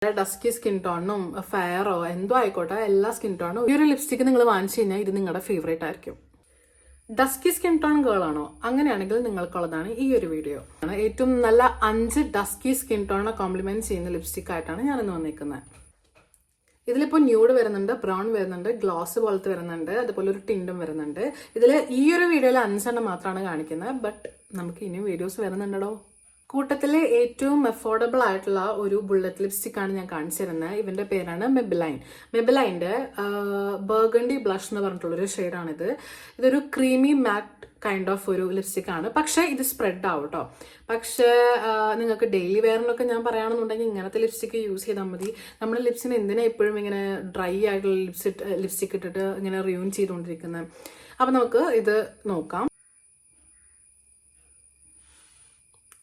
Dusky skin ടോണും ഫെയറോ എന്തോ ആയിക്കോട്ടെ, എല്ലാ സ്കിൻ ടോണും ഈ ഒരു ലിപ്സ്റ്റിക്ക് നിങ്ങൾ വാങ്ങിച്ചു കഴിഞ്ഞാൽ ഇത് നിങ്ങളുടെ ഫേവറേറ്റ് ആയിരിക്കും. ഡസ്കി സ്കിൻ ടോൺ ഗേൾ ആണോ? അങ്ങനെയാണെങ്കിൽ നിങ്ങൾക്കുള്ളതാണ് ഈ ഒരു വീഡിയോ. ഏറ്റവും നല്ല 5 ഡസ്കി സ്കിൻ ടോണിനെ കോംപ്ലിമെന്റ് ചെയ്യുന്ന ലിപ്സ്റ്റിക് ആയിട്ടാണ് ഞാനിന്ന് വന്നിരിക്കുന്നത്. ഇതിലിപ്പോൾ ന്യൂഡ് വരുന്നുണ്ട്, ബ്രൗൺ വരുന്നുണ്ട്, ഗ്ലോസ് പോലത്തെ വരുന്നുണ്ട്, അതുപോലെ ഒരു ടിൻറ്റും വരുന്നുണ്ട്. ഇതിൽ ഈ ഒരു വീഡിയോയിൽ 5 മാത്രമാണ് കാണിക്കുന്നത്. ബട്ട് നമുക്ക് ഇനിയും വീഡിയോസ് വരുന്നുണ്ടോ. കൂട്ടത്തിലെ ഏറ്റവും അഫോർഡബിൾ ആയിട്ടുള്ള ഒരു ബുള്ളറ്റ് ലിപ്സ്റ്റിക് ആണ് ഞാൻ കാണിച്ചു തരുന്നത്. ഇവന്റെ പേരാണ് മെബിലൈൻ. മെബിലൈൻ്റെ ബർഗണ്ടി ബ്ലഷ് എന്ന് പറഞ്ഞിട്ടുള്ളൊരു ഷെയ്ഡാണിത്. ഇതൊരു ക്രീമി മാറ്റ് കൈൻഡ് ഓഫ് ഒരു ലിപ്സ്റ്റിക് ആണ്. പക്ഷേ ഇത് സ്പ്രെഡ് ആവും കേട്ടോ. പക്ഷേ നിങ്ങൾക്ക് ഡെയിലി വെയറിനൊക്കെ ഞാൻ പറയുകയാണെന്നുണ്ടെങ്കിൽ ഇങ്ങനത്തെ ലിപ്സ്റ്റിക് യൂസ് ചെയ്താൽ മതി. നമ്മുടെ ലിപ്സിന് എന്തിനാ എപ്പോഴും ഇങ്ങനെ ഡ്രൈ ആയിട്ടുള്ള ലിപ്സ്റ്റിക് ഇട്ടിട്ട് ഇങ്ങനെ റിയൂൺ ചെയ്തുകൊണ്ടിരിക്കുന്നത്. അപ്പം നമുക്ക് ഇത് നോക്കാം.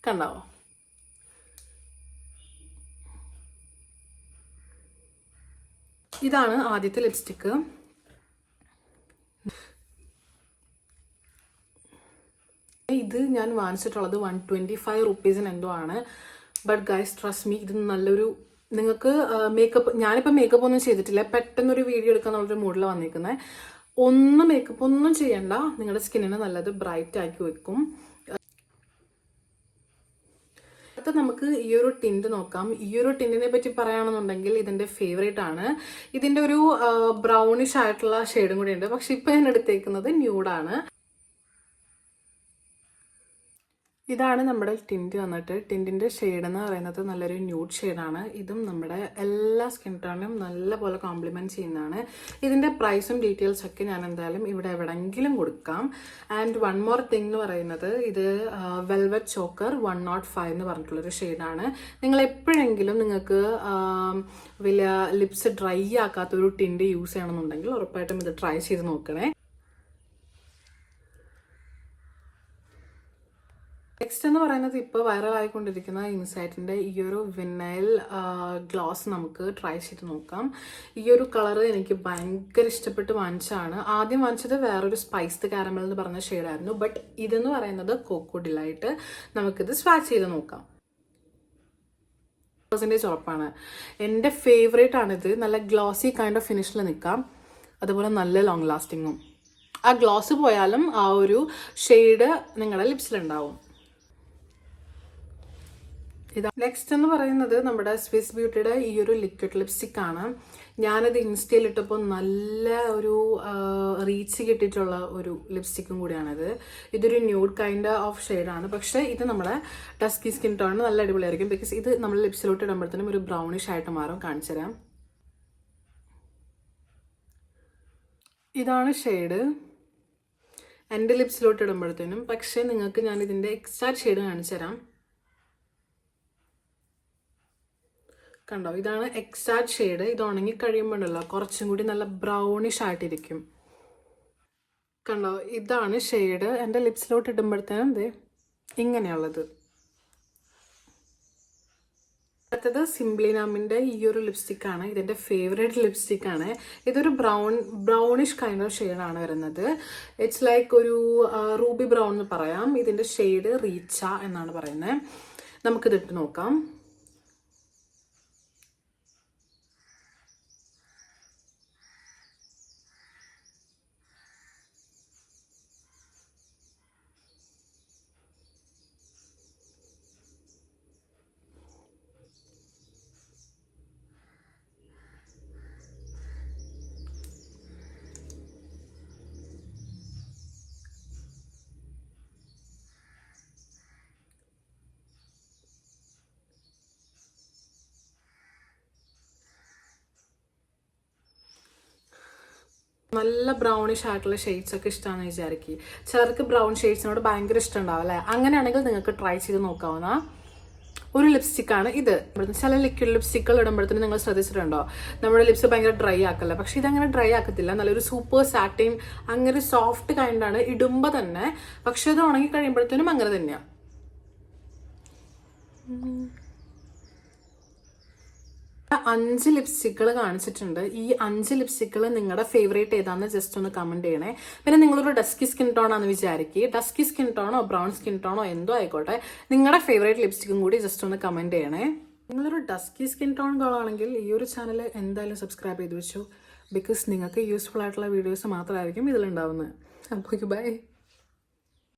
കണ്ടാവോ? ഇതാണ് ആദ്യത്തെ ലിപ്സ്റ്റിക്ക്. ഇത് ഞാൻ വാങ്ങിച്ചിട്ടുള്ളത് 125 റുപ്പീസിന് എന്തോ ആണ്. ബട്ട് ഗൈസ് ട്രസ്റ്റ് മീ, ഇത് നല്ലൊരു നിങ്ങൾക്ക് മേക്കപ്പ്, ഞാനിപ്പോൾ മേക്കപ്പ് ഒന്നും ചെയ്തിട്ടില്ല, പെട്ടെന്നൊരു വീഡിയോ എടുക്കാന്നുള്ളൊരു മൂഡിൽ വന്നിരിക്കുന്നത്. മേക്കപ്പ് ഒന്നും ചെയ്യണ്ട, നിങ്ങളുടെ സ്കിന്നിനെ നല്ലത് ബ്രൈറ്റ് ആക്കി വെക്കും. നമുക്ക് ഈ ഒരു ടിൻറ്റ് നോക്കാം. ഈ ഒരു ടിൻറ്റിനെ പറ്റി പറയുകയാണെന്നുണ്ടെങ്കിൽ ഇതിൻ്റെ ഫേവറേറ്റ് ആണ്. ഇതിൻ്റെ ഒരു ബ്രൗണിഷ് ആയിട്ടുള്ള ഷെയ്ഡും കൂടി ഉണ്ട്. പക്ഷെ ഇപ്പം ഞാൻ എടുത്തേക്കുന്നത് ന്യൂഡാണ്. ഇതാണ് നമ്മുടെ ടിൻറ്റ് വന്നിട്ട്. ടിൻറ്റിൻ്റെ ഷെയ്ഡ് എന്ന് പറയുന്നത് നല്ലൊരു ന്യൂഡ് ഷെയ്ഡാണ്. ഇതും നമ്മുടെ എല്ലാ സ്കിൻ ടോണിനും നല്ലപോലെ കോംപ്ലിമെൻറ്റ് ചെയ്യുന്നതാണ്. ഇതിൻ്റെ പ്രൈസും ഡീറ്റെയിൽസ് ഒക്കെ ഞാൻ എന്തായാലും ഇവിടെ എവിടെയെങ്കിലും കൊടുക്കാം. ആൻഡ് വൺ മോർ തിങ് എന്ന് പറയുന്നത്, ഇത് വെൽവെറ്റ് ചോക്കർ 105 എന്ന് പറഞ്ഞിട്ടുള്ളൊരു ഷെയ്ഡാണ്. നിങ്ങൾ എപ്പോഴെങ്കിലും നിങ്ങൾക്ക് വലിയ ലിപ്സ് ഡ്രൈ ആക്കാത്തൊരു ടിൻറ്റ് യൂസ് ചെയ്യണമെന്നുണ്ടെങ്കിൽ ഉറപ്പായിട്ടും ഇത് ട്രൈ ചെയ്ത് നോക്കണേ. നെക്സ്റ്റ് എന്ന് പറയുന്നത് ഇപ്പോൾ വൈറലായിക്കൊണ്ടിരിക്കുന്ന ഇൻസൈറ്റിൻ്റെ ഈ ഒരു വിനൈൽ ഗ്ലോസ് നമുക്ക് ട്രൈ ചെയ്ത് നോക്കാം. ഈ ഒരു കളർ എനിക്ക് ഭയങ്കര ഇഷ്ടപ്പെട്ട് വാങ്ങിച്ചാണ്. ആദ്യം വാങ്ങിച്ചത് വേറൊരു സ്പൈസ്ഡ് കാരമൽ എന്ന് പറഞ്ഞ ഷെയ്ഡായിരുന്നു. ബട്ട് ഇതെന്ന് പറയുന്നത് കോക്കോ ഡിലൈറ്റ്. നമുക്കിത് സ്വാച്ച് ചെയ്ത് നോക്കാം. % ഉറപ്പാണ്. എൻ്റെ ഫേവറേറ്റ് ആണിത്. നല്ല ഗ്ലോസി കൈൻഡ് ഓഫ് ഫിനിഷിൽ നിൽക്കാം, അതുപോലെ നല്ല ലോങ് ലാസ്റ്റിങ്ങും. ആ ഗ്ലോസ് പോയാലും ആ ഒരു ഷെയ്ഡ് നിങ്ങളുടെ ലിപ്സിലുണ്ടാവും. നെക്സ്റ്റ് എന്ന് പറയുന്നത് നമ്മുടെ സ്വിസ് ബ്യൂട്ടിയുടെ ഈ ഒരു ലിക്വിഡ് ലിപ്സ്റ്റിക് ആണ്. ഞാനത് ഇൻസ്റ്റയിൽ ഇട്ടപ്പോൾ നല്ല ഒരു റീച്ച് കിട്ടിയിട്ടുള്ള ഒരു ലിപ്സ്റ്റിക്കും കൂടിയാണിത്. ഇതൊരു ന്യൂഡ് കൈൻഡ് ഓഫ് ഷെയ്ഡാണ്. പക്ഷേ ഇത് നമ്മുടെ ഡസ്കി സ്കിൻ ടോണിന് നല്ല അടിപൊളിയായിരിക്കും. ബിക്കോസ് ഇത് നമ്മൾ ലിപ്സിലോട്ട് ഇടുമ്പോഴത്തേനും ഒരു ബ്രൗണിഷ് ആയിട്ട് മാറും. കാണിച്ചു തരാം. ഇതാണ് ഷെയ്ഡ് എൻ്റെ ലിപ്സിലോട്ട് ഇടുമ്പോഴത്തേനും. പക്ഷേ നിങ്ങൾക്ക് ഞാൻ ഇതിൻ്റെ എക്സാക്ട് ഷെയ്ഡ് കാണിച്ചു തരാം. കണ്ടോ? ഇതാണ് എക്സാക്ട് ഷെയ്ഡ്. ഇത് ഉണങ്ങി കഴിയുമ്പോഴല്ലോ കുറച്ചും കൂടി നല്ല ബ്രൗണിഷ് ആയിട്ടിരിക്കും. കണ്ടോ? ഇതാണ് ഷെയ്ഡ്. എൻ്റെ ലിപ്സിലോട്ട് ഇടുമ്പോഴത്തേനും ഇങ്ങനെയുള്ളത്. അടുത്തത് സിംപ്ലിനാമിൻ്റെ ഈ ഒരു ലിപ്സ്റ്റിക്കാണ്. ഇതെൻ്റെ ഫേവറേറ്റ് ലിപ്സ്റ്റിക്കാണ്. ഇതൊരു ബ്രൗണിഷ് കൈൻഡ് ഓഫ് ഷെയ്ഡാണ് വരുന്നത്. ഇറ്റ്സ് ലൈക്ക് ഒരു റൂബി ബ്രൗൺ എന്ന് പറയാം. ഇതിൻ്റെ ഷെയ്ഡ് റീച്ച എന്നാണ് പറയുന്നത്. നമുക്കിതിട്ട് നോക്കാം. നല്ല ബ്രൗണിഷ് ആയിട്ടുള്ള ഷെയ്ഡ്സ് ഒക്കെ ഇഷ്ടമാണെന്ന് വിചാരിക്കുക. ചിലർക്ക് ബ്രൗൺ ഷെയ്ഡ്സിനോട് ഭയങ്കര ഇഷ്ടം ഉണ്ടാവും അല്ലേ? അങ്ങനെയാണെങ്കിൽ നിങ്ങൾക്ക് ട്രൈ ചെയ്ത് നോക്കാവുന്ന ഒരു ലിപ്സ്റ്റിക്കാണ് ഇത്. ചില ലിക്വിഡ് ലിപ്സ്റ്റിക്കുകൾ ഇടുമ്പോഴത്തേനും നിങ്ങൾ ശ്രദ്ധിച്ചിട്ടുണ്ടോ, നമ്മുടെ ലിപ്സ് ഭയങ്കര ഡ്രൈ ആക്കല്ല. പക്ഷെ ഇതങ്ങനെ ഡ്രൈ ആക്കത്തില്ല. നല്ലൊരു സൂപ്പർ സാറ്റിൻ അങ്ങനെ സോഫ്റ്റ് കൈൻഡാണ് ഇടുമ്പോൾ തന്നെ. പക്ഷെ ഇത് ഉണങ്ങി കഴിയുമ്പോഴത്തേനും അങ്ങനെ തന്നെയാണ്. 5 ലിപ്സ്റ്റിക്കുകൾ കാണിച്ചിട്ടുണ്ട്. ഈ 5 ലിപ്സ്റ്റിക്കുകൾ നിങ്ങളുടെ ഫേവറേറ്റ് ഏതാണെന്ന് ജസ്റ്റ് ഒന്ന് കമൻറ്റ് ചെയ്യണേ. പിന്നെ നിങ്ങളൊരു ഡസ്കി സ്കിൻ ടോൺ ആണെന്ന് വിചാരിക്കുക. ഡസ്കി സ്കിൻ ടോണോ ബ്രൗൺ സ്കിൻ ടോണോ എന്തോ ആയിക്കോട്ടെ, നിങ്ങളുടെ ഫേവറേറ്റ് ലിപ്സ്റ്റിക്കും കൂടി ജസ്റ്റ് ഒന്ന് കമൻറ്റ് ചെയ്യണേ. നിങ്ങളൊരു ഡസ്കി സ്കിൻ ടോൺ ഗേൾ ആണെങ്കിൽ ഈ ഒരു ചാനൽ എന്തായാലും സബ്സ്ക്രൈബ് ചെയ്ത് വെച്ചു. ബിക്കോസ് നിങ്ങൾക്ക് യൂസ്ഫുൾ ആയിട്ടുള്ള വീഡിയോസ് മാത്രമായിരിക്കും ഇതിലുണ്ടാവുന്നത്. അപ്പോൾ ബൈ.